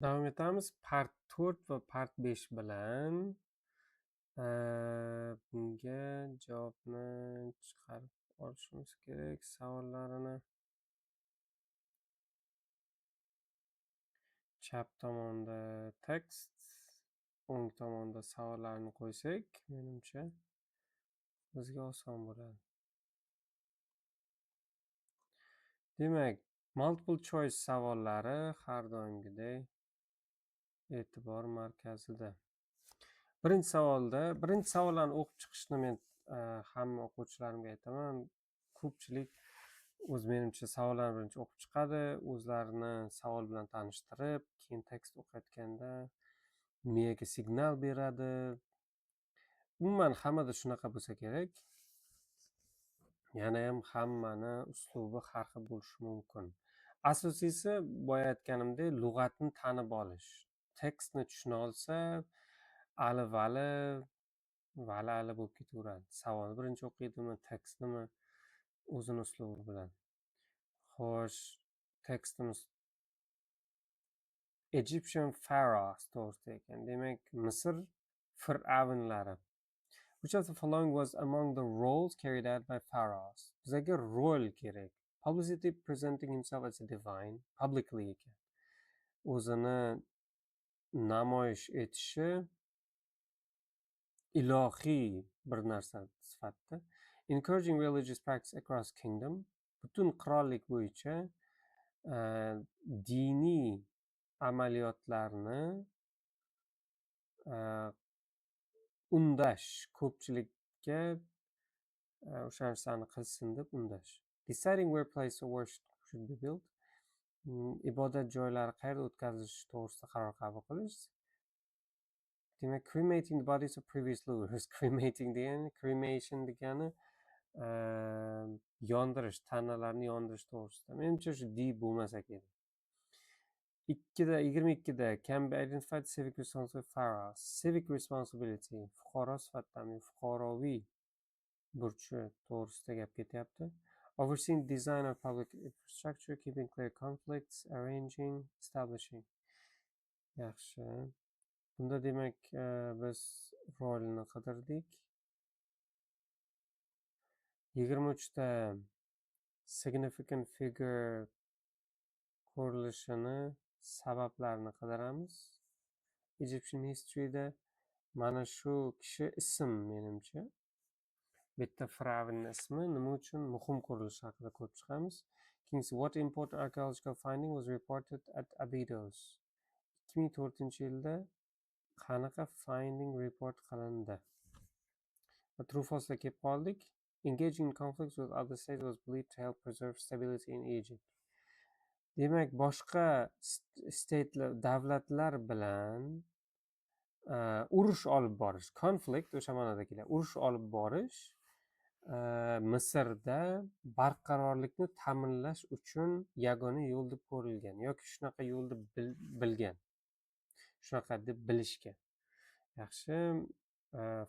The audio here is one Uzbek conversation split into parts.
Davom etamiz. Part 4 va part 5 bilan. Bunga javobni chiqarib olishimiz kerak savollarini. Chap tomonda tekst, o'ng tomonda savollarni qo'ysak, menimcha bizga oson bo'ladi. Demak, multiple choice savollari har doimgidek e'tibor markazida. Birinchi savollarni o'qib chiqishni men hamma o'quvchilarimga aytaman. Ko'pchilik menimcha savollarni birinchi o'qib chiqadi, o'zlarini savol bilan tanishtirib, keyin tekst o'qiyotganda miyaga signal beradi. Umuman hammada shunaqa bo'lsa kerak. Yana ham hammani uslubi har xil bo'lishi mumkin. Asosiysi boya aytganimdek, lug'atni tanib olish. Tekstni tushuna olsa, vali bo'lib ketaveradi. Savolni birinchi o'qiydimi, tekstnimi o'zini uslubi bilan. Xo'sh, tekstimiz Egyptian pharaohs to'g'risida ekan. Demak, Misr fir'avnlari. Which of the following was among the roles carried out by pharaohs? Bizga rol kerak. Publicity, presenting himself as a divine, publicly ekan. O'zini namoyish etishi ilohiy bir narsa sifatida. Encouraging religious practice across kingdom, butun qirollik bo'yicha diniy amaliyotlarni undash, ko'pchilikka o'sha narsani qilsin deb undash. Deciding where place of worship should be built, ibodat joylari qayerda o'tkazilishi to'g'risida qaror qabul qilish. Demak, cremating the bodies of previous rulers. Cremating degani yondirish, tanalarni yondirish to'g'risida. Menimcha shu deep bo'lmasa kerak. 22da can be identified civic responsibility pharaohs. Civic responsibility fuqaro sifatidami, fuqaroviy burchi to'g'risida gap ketyapti. Overseeing design of public infrastructure, keeping clear conflicts, arranging, establishing. Yaxshi. Bunda demak biz rolni qidirdik. 23da significant figure qurilishini sabablarini qidiramiz. Egyptian history'da mana shu kishi ism menimcha. Bitta fir'avn ismi nima uchun muhim qurilish haqida ko'rib chiqamiz. What important archaeological finding was reported at Abydos? 2004-yilda qanaqa finding report qilindi? True false kelib qoldik. Engaging in conflicts with other states was believed to help preserve stability in Egypt. Demak, boshqa davlatlar bilan urush olib borish, konflikt o'sha ma'noda keladi. Urush olib borish Misrda barqarorlikni ta'minlash uchun yagona yo'l deb ko'rilgan yoki shunaqa yo'l deb bilgan. Shunaqa deb bilishgan. Yaxshi.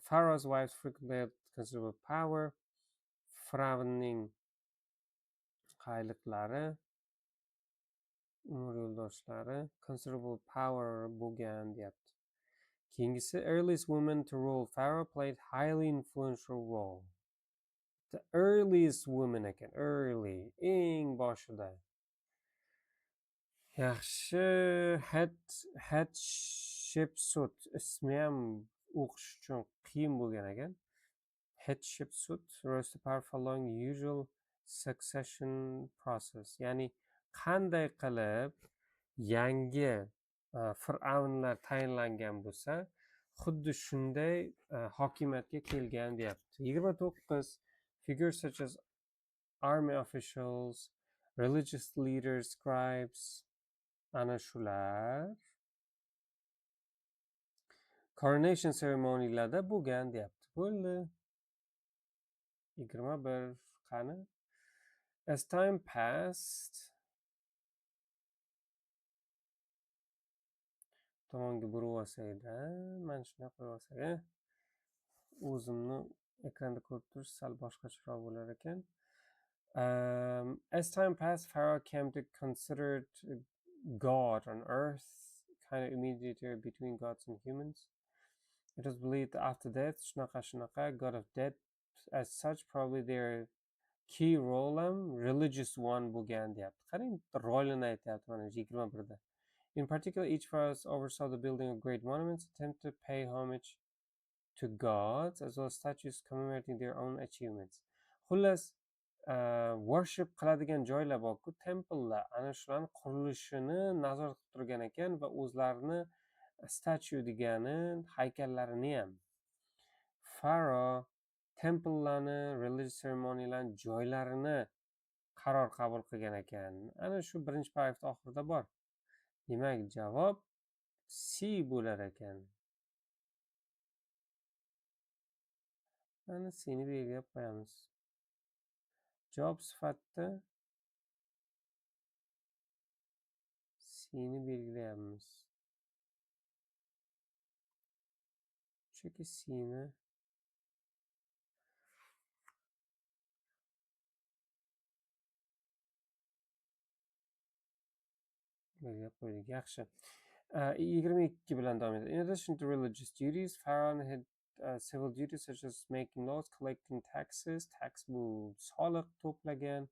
Pharaoh's wives frequently had considerable power. Fir'avnning qayliqlari, umr yo'ldoshlari considerable power bo'lgan deyapti. Keyingisi, earliest woman to rule pharaoh played highly influential role. The earliest woman ekan, early, eng boshida. Yaxshi, Hatshepsut ismi ham o'qish uchun qiyin bo'lgan ekan. Hatshepsut rose to power following usual succession process. Ya'ni qanday qilib yangi fir'avnlar tayinlangan bo'lsa, xuddi shunday hokimiyatga kelgan deyapti. 29 figures such as army officials, religious leaders, scribes, ana shular coronation ceremonylarda bo'lgan deyapti. Bo'ldi. 21 qani? As time passed, tomonga burib olsak-da, mana shunday qo'yib olsak, o'zimni ekranda ko'rib turish sal boshqacharoq bo'lar ekan. As time passed, Pharaoh came to consider God on earth kind of mediator between gods and humans. It was believed after death, shunaqa, god of death, as such, probably their key role religious one bo'lgan deyapti. Qarang, rolini aytyapti mana 21da. In particular, each pharaoh oversaw the building of great monuments, attempted to pay homage to gods, as well as statues commemorating their own achievements. Xullas, worship qiladigan joylar borku, templelar, ana shularni qurilishini nazorat qilib turgan ekan va o'zlarini statue degani haykallarini ham faro templelarni, religious seremoniyalarni joylarini qaror qabul qilgan ekan. Ana shu birinchi paragrafda oxirida bor. Demak, javob C bo'lar ekan. Mana C'ni belgilab qo'yamiz. Javob sifatida C'ni belgilayapmiz. Chunki C'ni belgilab qo'ydik. Yaxshi. 22 bilan davom etadi. In addition to religious duties, Pharaoh had civil duties such as making laws, collecting taxes, tax bu soliq to'plagan,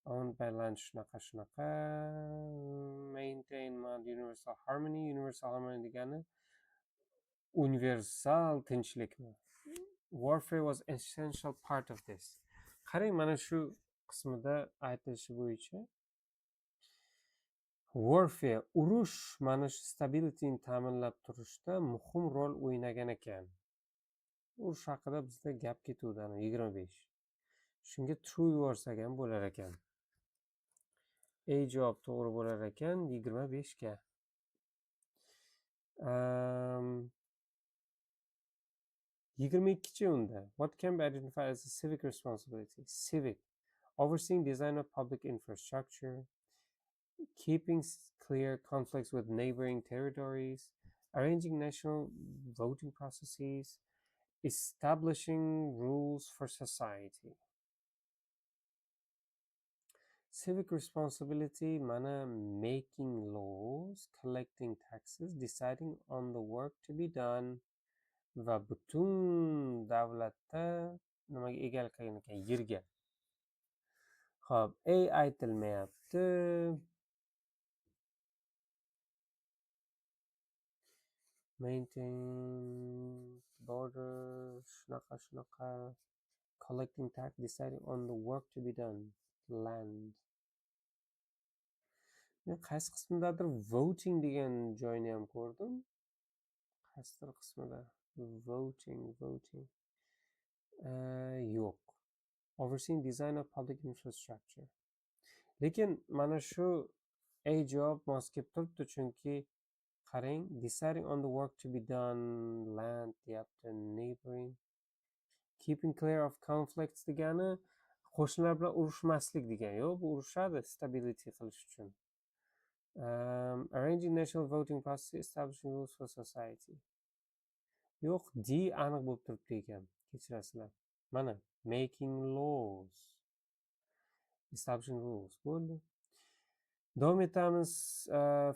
owned by land shunaqa, maintain universal harmony. Universal harmony degani universal tinchlikmi. Warfare was an essential part of this. Qarang, mana shu qismida aytilishi bo'yicha warfare, urush mana shu stabilityni ta'minlab turishda muhim rol o'ynagan ekan. Urush haqida bizda gap ketuvdi 25. Shunga true yuborsak ham bo'lar ekan. A javob to'g'ri bo'lar ekan 25 ga. 22 unda. What can be identified as a civic responsibility? Civic. Overseeing design of public infrastructure, keeping clear conflicts with neighboring territories, arranging national voting processes, establishing rules for society. Civic responsibility mana making laws, collecting taxes, deciding on the work to be done va butun davlatda nimaga egalik qilgan ekan? Yerga. Xo'p, A aytilmayapti. Maintain borders, shunaqa, collecting tax, deciding on the work to be done, land. Men qaysi qismidadir voting degan joyni ham ko'rdim. Qaysidir qismida voting. Yo'q. Overseeing design of public infrastructure. Lekin mana shu A javob mos kelib turibdi, chunki qarang, deciding on the work to be done, land deyapti, neighboring, keeping clear of conflicts degani qo'shnilar bilan urushmaslik degani. Yo'q, bu urushadi stability qilish uchun. Arranging national voting process, establishing rules for society. Yo'q, D aniq bo'lib turibdi ekan. Kechirasizlar. Mana making laws, establishing rules bo'ldi. Davom etamiz.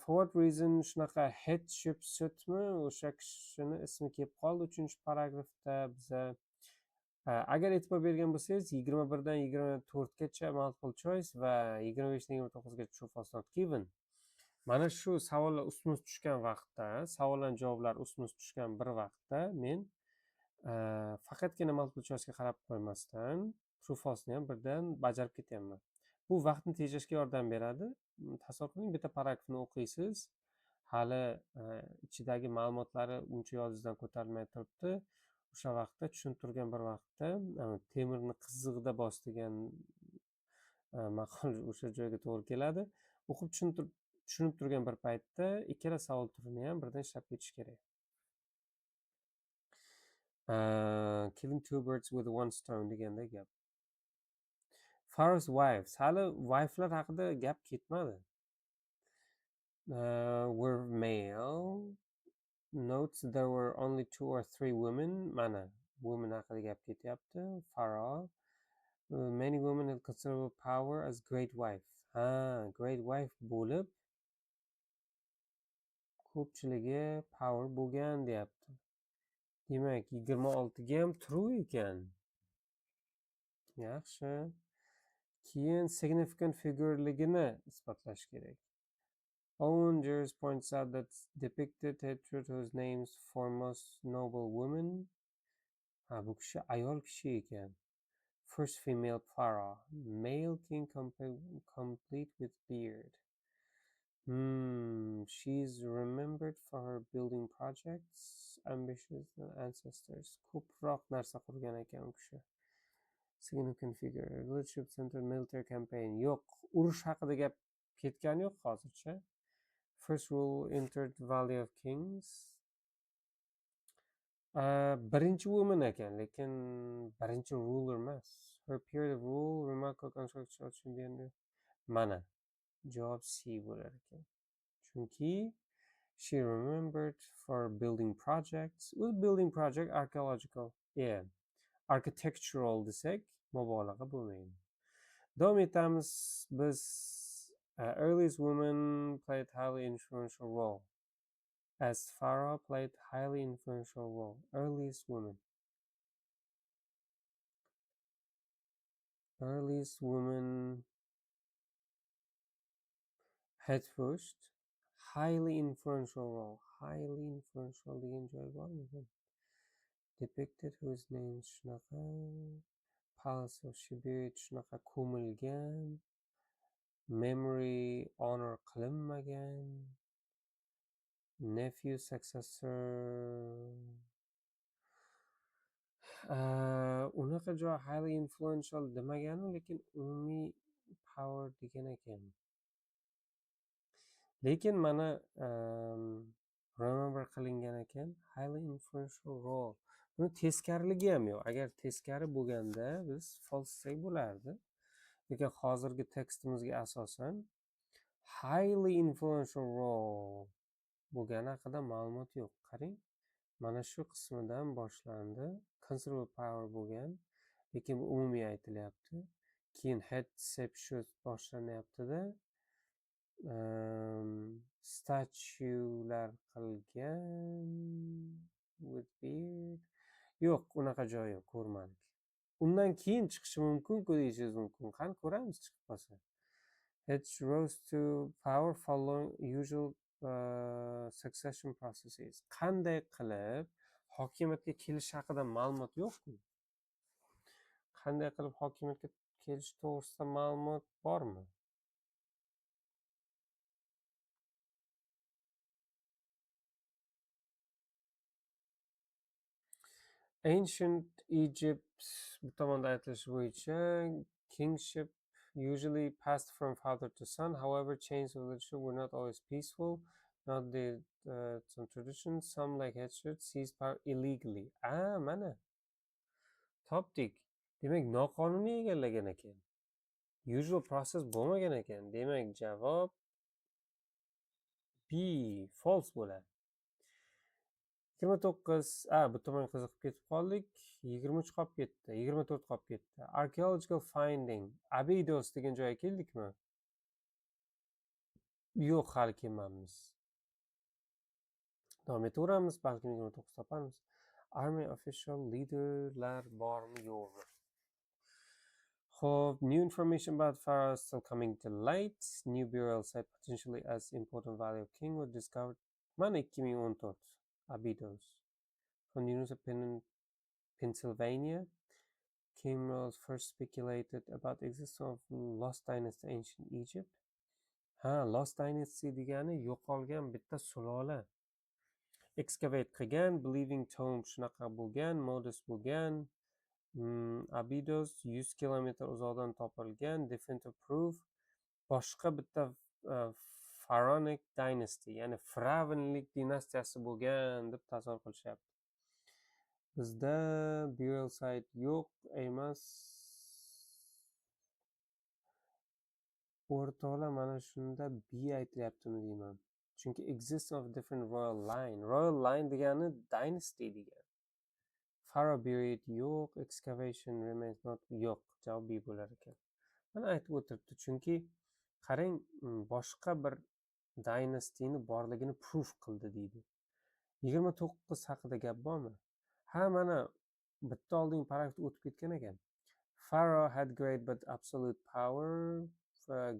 For what reason shunaqa headship sutmi o'sha kishini ismi kelib qoldi 3-paragrafda biza. Agar e'tibor bergan bo'lsangiz 21dan 24gacha multiple choice va 25dan 29gacha true false not given. Mana shu savollar ustimiz tushgan vaqtda, savollarning javoblari ustimiz tushgan bir vaqtda men faqatgina multiple choice'ga qarab qo'ymasdan true false'ni ham birdan bajarib ketyapman. Bu vaqtni tejashga yordam beradi. Tasavvur qiling, bitta paragrafni o'qiysiz, hali ichidagi ma'lumotlari uncha yodingizdan ko'tarilmay turibdi. O'sha vaqtda tushunib turgan bir vaqtda temirni qizig'ida bos degan maqol o'sha joyga to'g'ri keladi. O'qib tushunib turgan bir paytda ikkala savol turini ham birdan ishlab ketish kerak. Killing two birds with one stone deganda gap. Pharaoh's wives. Hali wifelar haqida gap ketmadi. Were male. Notes there were only 2 or 3 women. Mana women haqida gap ketyapti. Pharaoh. Many women had considerable power as great wife. Great wife bo'lib ko'pchiligi power bo'lgan deyapti. Demak, 26 ga ham true ekan. Yaxshi. Keyin significant figureligini isbotlash kerak. Owen Jers points out that depicted hatred whose names foremost noble women. Bu kishi ayol kishi ekan. First female pharaoh, male king complete with beard. She's remembered for her building projects, ambitious ancestors. Ko'proq narsa qurgan ekan u kishi. Significant figure, leadership center, military campaign. Yo'q, urush haqida gap ketgani yo'q hozircha. First rule entered Valley of Kings. Birinchi woman ekan, lekin birinchi ruler emas. Her period of rule, remarkable construction. Mana javob C bo'lar ekan. Chunki she remembered for building projects. With building project archaeological. Yeah. Architectural desak, mubolag'a bo'lmaydi. Davom etamiz. Biz earliest woman played highly influential role. As pharaoh played highly influential role. Earliest woman. Earliest woman head first. Highly influential role. Highly influential degan joy bormi? Depicted whose name shunaqa. Palace of Shibir shunaqa ko'milgan. Memory honor qilinmagan. Nephew successor. Unaqa joy highly influential demaganu, lekin umumiy power degan ekan. Lekin mana remember qilingan ekan, highly influential role. Buni teskariligi ham yo'q. Agar teskari bo'lganda biz false desak bo'lardi. Lekin hozirgi tekstimizga asosan highly influential role bo'lgani haqida ma'lumot yo'q. Qarang, mana shu qismidan boshlandi. Considerable power bo'lgan, lekin bu umumiy aytilyapti. Keyin head deb shu boshlanyapti-da. Statuelar qilgan with beard. Yo'q, unaqa joy yo'q, ko'rmadik. Undan keyin chiqishi mumkin-ku deyishingiz mumkin. Qani ko'ramiz chiqib qolsa. It rose to power following usual succession processes. Qanday qilib hokimiyatga kelish haqida ma'lumot yo'q-ku. Qanday qilib hokimiyatga kelish to'g'risida ma'lumot bormi? Ancient Egypt bu tomonda aytilishi bo'yicha kingship usually passed from father to son. However, chains of leadership were not always peaceful. Not the some traditions. Some like Hatshepsut seized power illegally. Mana topdik. Demak, noqonuniy egallagan ekan. Usual process bo'lmagan ekan. Demak, javob B, false bo'ladi. 29, bu tomon qiziqib ketib qoldik. 23 qolib ketdi, 24 qolib ketdi. Archaeological finding. Abydos degan joyga keldikmi? Yo'q, hali kelmamiz. Davom etaveramiz, balkim 29 topamiz. Army official leaderlar bormi yo'qmi? Xo'p, new information about Pharaoh still coming to light. New burial site potentially as important Valley of King was discovered. Mana 2014. Abydos. From the University of Pennsylvania, Kimrose first speculated about the existence of lost dynasty in ancient Egypt. Lost dynasty degani yo'qolgan bitta sulola. Excavate qilgan, believing tomb shunaqa bo'lgan, modus bo'lgan. Abydos 100 kilometr uzoqdan topilgan, definitive proof. Boshqa bitta pharaonic dynasty, ya'ni Fir'avnlik dinastiyasi bo'lgan deb tasavvur qilishyapti. Bizda burial site yo'q emas. O'rtoqlar, mana shunda B aytilyaptimi deyman. Chunki existence of different royal line. Royal line degani dynasty degani. Pharaoh buried yo'q, excavation remains not yo'q. Javob B bo'lar ekan. Mana aytib o'tiribdi. Chunki qarang, boshqa bir dynastyni borligini proof qildi deydi. 29 haqida gap bormi? Ha, mana bitta oldingi paragrafda o'tib ketgan ekan. Pharaoh had great but absolute power,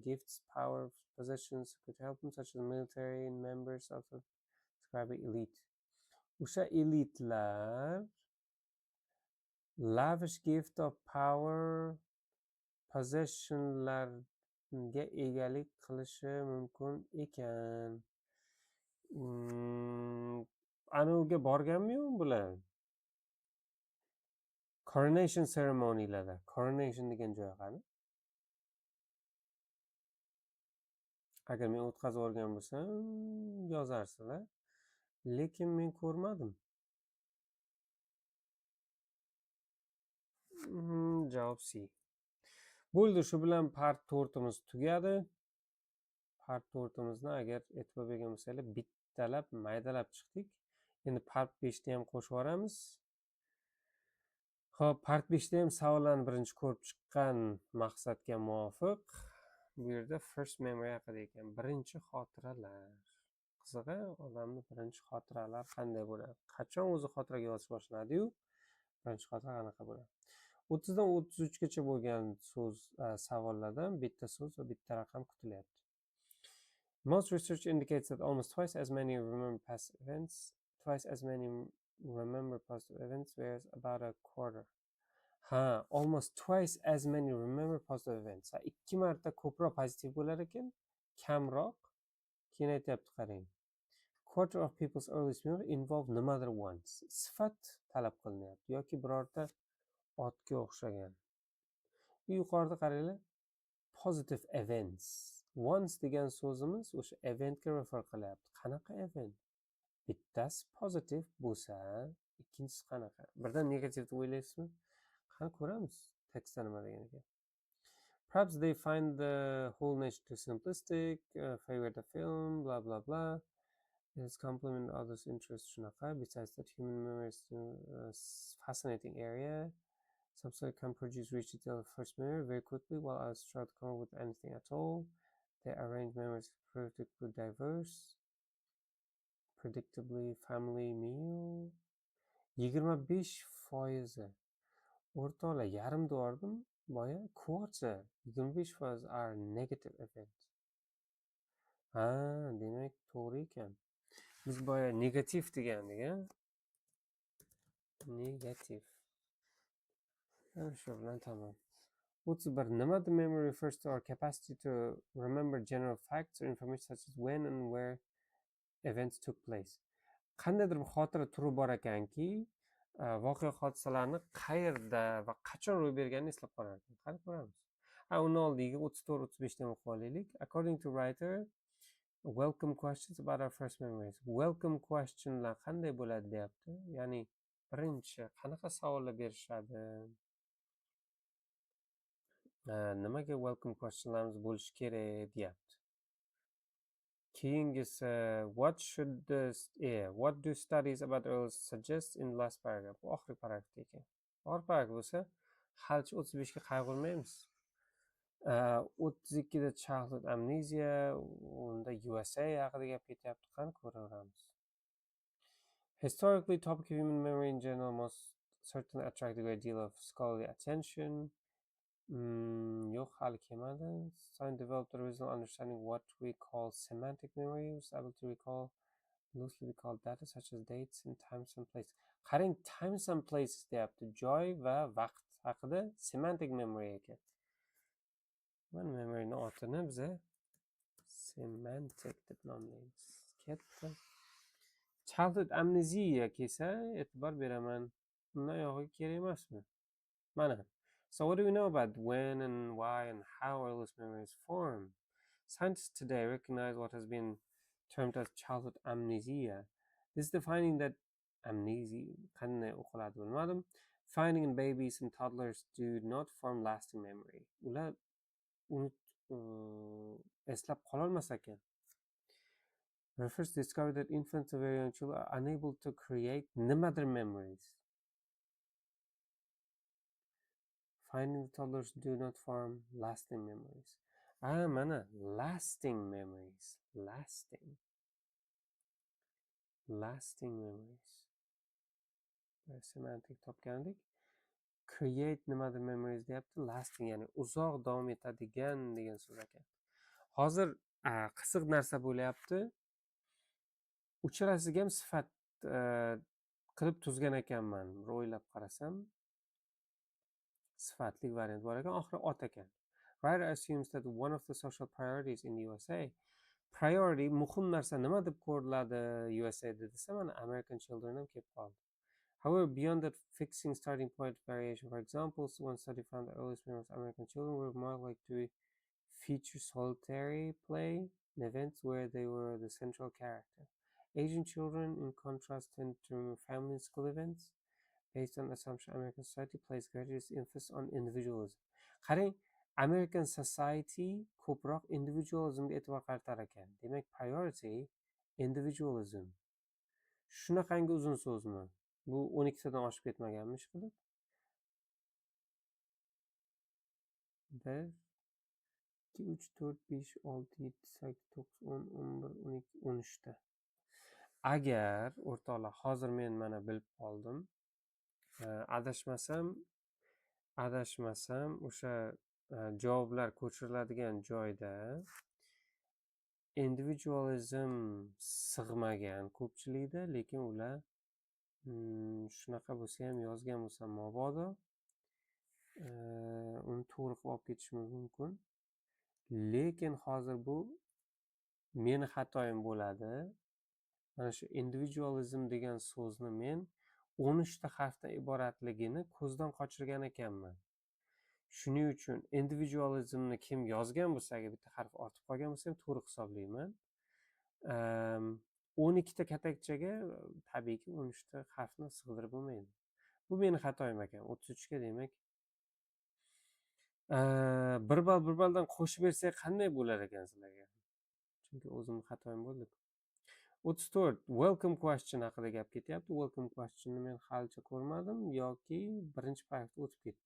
gifts, power, possessions could help him, such as military members of the scribe elite. O'sha elitlar lavish gift of power, possessionlarga egalik qilishi mumkin ekan. Anavga borganmi-yu bular? Coronation ceremonylarda. Coronation degan joy qani? Agar men o'tkazib o'rgan bo'lsam, yozarsizlar. Lekin men ko'rmadim. Javob C. Bo'ldi, shu bilan part 4imiz tugadi. Part 4imizni agar e'tibor bergan bo'lsanglar, bittalab maydalab chiqdik. Endi part 5ni ham qo'shib yuboramiz. Xo'p, part 5da ham savollarni birinchi ko'rib chiqqan maqsadga muvofiq bu yerda first memory haqida ekan. Birinchi xotiralar. Qizig'i, odamning birinchi xotiralar qanday bo'ladi? Qachon o'zi xotiraga yozish boshlanadi-yu? Birinchi xotira qanaqa bo'ladi? 30 dan 33 gacha bo'lgan so'z savollardan bitta so'z va bitta raqam kutilyapti. Most research indicates that almost twice as many remember past events, whereas about a quarter. Almost twice as many remember positive events. 2 marta ko'proq pozitiv bo'lar ekan, kamroq. Keyin aytyapti, qarang. Quarter of people's earliest memory involve nimadir once. Sifat talab qilinyapti yoki birorta otga o'xshagan. Yuqorida qaranglar, positive events. Once degan so'zimiz o'sha eventga refer qilyapti. Qanaqa event? Bittasi positive bo'lsa, ikkinchisi qanaqa? Birdan negativ deb o'ylaysizmi? Qani ko'ramiz tekstda nima degan ekan. Perhaps they find the whole nature too simplistic, favor the film, blah blah blah. It's complement others' interests shunaqa. Besides that, human memory is a fascinating area. Some can produce rich detail of first memory very quickly, while others try to come up with anything at all. They arrange memories predictably diverse, predictably family meal. 25%. O'rtoqlar, yarim devordim boya. Quarter 25% are negative events. Demak to'g'ri ekan. Biz boya negativ degandik, Negativ. Shu bilan tamom. 31. Nima the memory refers to our capacity to remember general facts or information such as when and where events took place. Qandaydir bir xotira turi bor ekanki, voqea hodisalarni qayerda va qachon ro'y berganini eslab qolar ekan. Qani ko'ramiz. Uni oldiga 34-35 dan o'qib olaylik. According to writer, welcome questions about our first memories. Welcome questionlar qanday bo'ladi deyapti. Ya'ni birinchi qanaqa savollar berishadi? Nimaga welcome questionlarimiz bo'lishi kerak deyapti. Keyingisi, what do studies about earls suggest in the last paragraph? Bu oxirgi paragrafda ekan. Oxirgi paragraf bo'lsa, halchi 35 ga qayg'urmaymiz. 32da childhood amnesia, unda USA haqida gap ketyapti, qani ko'raveramiz. Historically, topic of human memory in general must certainly attract a great deal of scholarly attention. Yo'q, hali kelmadi. Science developed a reasonable understanding what we call semantic memory, was able to recall loosely recalled data such as dates and times and places. Qarang, times and places deyapti. Joy va vaqt haqida semantic memory ekan. Mana memoryni otini biz semantic deb nomlaymiz. Katta. Childhood amnesia kelsa e'tibor beraman. Undan yog'iga kerak emasmi? Mana. So what do we know about when and why and how earliest memories form? Scientists today recognize what has been termed as childhood amnesia. This is the finding that finding in babies and toddlers do not form lasting memory. Ular eslab qololmas ekan. Refers to discovery that infants and very young children are unable to create nimadir memories. Finding toddlers do not form lasting memories. Mana lasting memories. Lasting memories. Semantik topgandik. Create nimadir memories deyapti. Lasting ya'ni uzoq davom etadigan degan so'z ekan. Hozir qiziq narsa bo'lyapti. Uchalasiga ham sifat qilib tuzgan ekanman. Bir o'ylab qarasam, sifatli variant bor ekan, oxiri ot ekan. Writer assumes that one of the social priorities in the USA, priority muhim narsa nima deb ko'riladi USAda desa, mana American children ham kelib qoldi. However, beyond that fixing starting point variation, for example, one study found the earliest memories of American children were more likely to feature solitary play and events where they were the central character. Asian children, in contrast, tend to remember family and school events based on assumption American society places greater emphasis on individualism. Qarang, American society ko'proq individualismga e'tibor qaratar ekan. Demak, priority individualism. Shunaqangi uzun so'zmi? Bu 12 tadan oshib ketmaganmi ishqilib? 1 2 3 4 5 6 7 8 9 10 11 12 13 ta. Agar o'rtoqlar, hozir men mana bilib qoldim. Adashmasam o'sha javoblar ko'chiriladigan joyda individualism sig'magan ko'pchilikda, lekin ular shunaqa bo'lsa ham yozgan bo'lsa mabodo uni to'g'ri qilib olib ketishim mumkin. Lekin hozir bu meni xatoyim bo'ladi. Mana shu individualism degan so'zni men 13 ta harfdan iboratligini ko'zdan qochirgan ekanman. Shuning uchun individualismni kim yozgan bo'lsa, agar bitta harf ortib qolgan bo'lsa ham to'g'ri hisoblayman. 12 ta katakchaga tabiiyki 13 ta harfni sig'dirib bo'lmaydi. Bu meni xatoyim ekan. 33 ga demak bir baldan qo'shib bersak qanday bo'lar ekan sizlarga? Chunki o'zimning xatoyim bo'ldi. 34 welcome question haqida gap ketyapti. Welcome questionni men halicha ko'rmadim yoki birinchi paragrafda o'tib ketdi.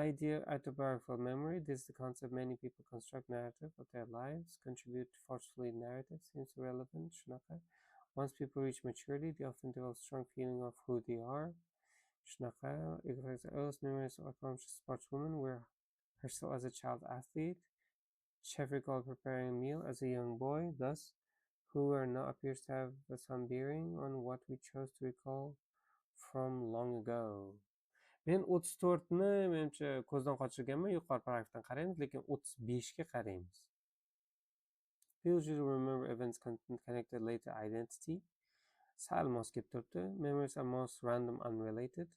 Idea autobiographical memory. This is the concept many people construct narrative of their lives, contribute forcefully narrative, seems relevant. Shunaqa. Once people reach maturity, they often develop strong feeling of who they are. Shunaqa. The earliest memories of accomplished sportswoman were herself as a child athlete. Chef recalled preparing a meal as a young boy, thus who now appears to have some bearing on what we chose to recall from long ago. Men 34 ni menimcha ko'zdan qochirganman, yuqori paragrafdan qaraymiz, lekin 35 ga qaraymiz. People usually remember events connected later identity. Sal mos kelib turibdi. Memories are most random unrelated.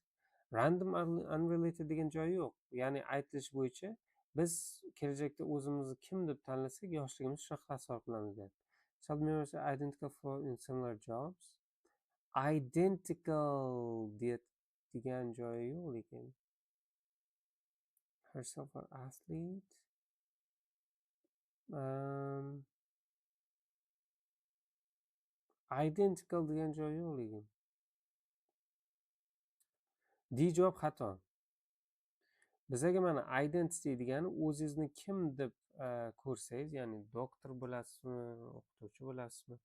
Random unrelated degan joyi yo'q. Ya'ni aytilish bo'yicha biz kelajakda o'zimizni kim deb tanlasak, yoshligimiz shunaqa tasavvur qilamiz deb. Child memories are identical for in similar jobs. Identical degan joyi yo'q lekin. Herself an athlete. Identical degan joyi yo'q lekin. D javob xato. Bizaga mana identity degani o'zingizni kim deb ko'rsangiz, ya'ni doktor bo'lasizmi, o'qituvchi bo'lasizmi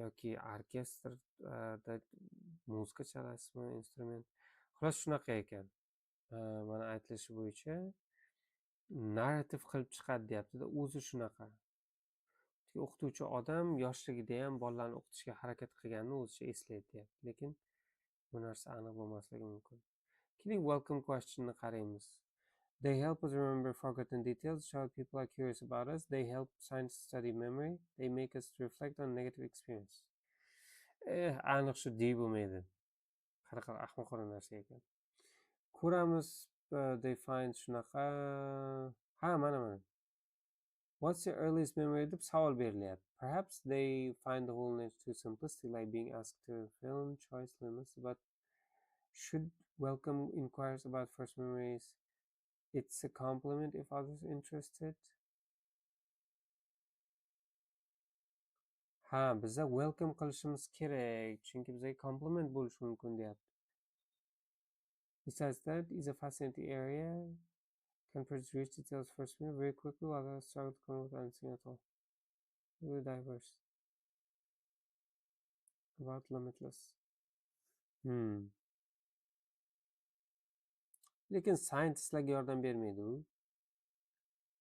yoki orkestrda muzika chalasizmi, instrument. Xolos shunaqa ekan. Mana aytilishi bo'yicha narrativ qilib chiqadi deyapti-da, o'zi shunaqa. O'qituvchi odam yoshligida ham bolalarni o'qitishga harakat qilganini o'zicha eslaydi deyapti, lekin bu narsa aniq bo'lmasligi mumkin. Keling, welcome question'ni qaraymiz. They help us remember forgotten details, show people are curious about us, they help science study memory, they make us reflect on negative experience. Aniq shu D bo'lmaydi. Qanaqa ahmoqona narsa ekan. Ko'ramiz, they find shunaqa. Ha, mana. What's your earliest memory deb savol berilyapti. Perhaps they find the whole nature too simplistic, like being asked to film choice limits, but should welcome inquires about first memories. It's a compliment if others are interested. Ha, biza welcome qilishimiz kerak, chunki bizga compliment bo'lishi mumkin deyapti. Besides that, is a fascinating area Can produce rich details first minute very quickly while others struggle to come up with anything at all. Very diverse. About limitless. Lekin scientistlarga yordam bermaydi u.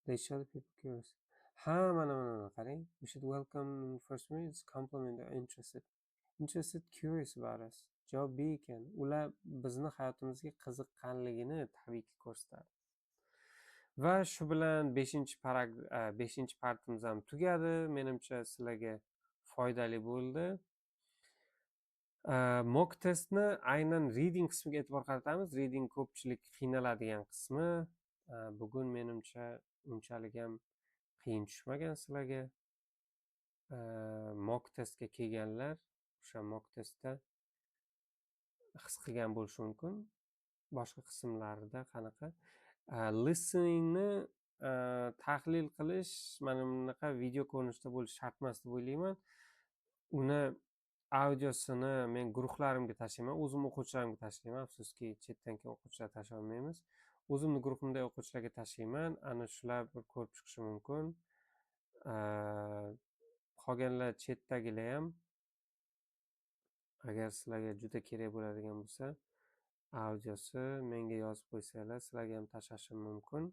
They show the people curious. Ha, mana qarang. We should welcome in first minute. It's compliment or interested. Interested, curious about us. Javob B ekan. Ular bizni hayotimizga qiziqqanligini tabiiyki ko'rsatadi. Va shu bilan 5-chi partimiz ham tugadi. Menimcha sizlarga foydali bo'ldi. Mock testni aynan reading qismiga e'tibor qaratamiz. Reading ko'pchilik qiynaladigan qismi. Bugun menimcha unchalik ham qiyin tushmagan sizlarga. Mock testga kelganlar o'sha mock testda his qilgan bo'lishi mumkin. Boshqa qismlarida qanaqa listeningni tahlil qilish mana bunaqa video ko'rinishda bo'lishi shart emas deb o'ylayman. Uni audiosini men guruhlarimga tashlayman, o'zim o'quvchilarimga tashlayman. Afsuski chetdan kelgan o'quvchilar tashlay olmaymiz. O'zimni guruhimdagi o'quvchilarga tashlayman. Ana shular bir ko'rib chiqishi mumkin. Qolganlar chetdagilar ham agar sizlarga juda kerak bo'ladigan bo'lsa, audiosi menga yozib qo'ysanglar, sizlarga ham tashlashim mumkin.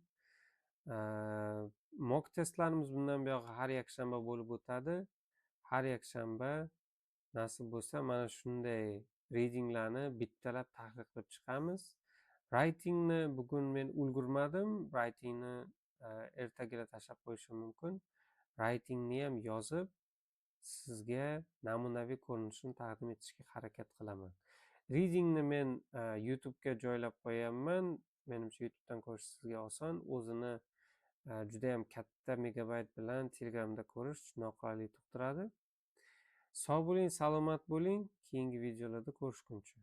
Mock testlarimiz bundan buyog'i har yakshanba bo'lib o'tadi. Har yakshanba nasib bo'lsa mana shunday readinglarni bittalab tahlil qilib chiqamiz. Writingni bugun men ulgurmadim. Writingni ertaga tashlab qo'yishim mumkin. Writingni ham yozib sizga namunaviy ko'rinishini taqdim etishga harakat qilaman. Readingni men YouTube'ga joylab qo'yaman. Menimcha YouTube'dan ko'rish sizga oson. O'zini juda ham katta megabayt bilan Telegramda ko'rish noqulay tug'diradi. Sog' bo'ling, salomat bo'ling. Keyingi videolarda ko'rishguncha.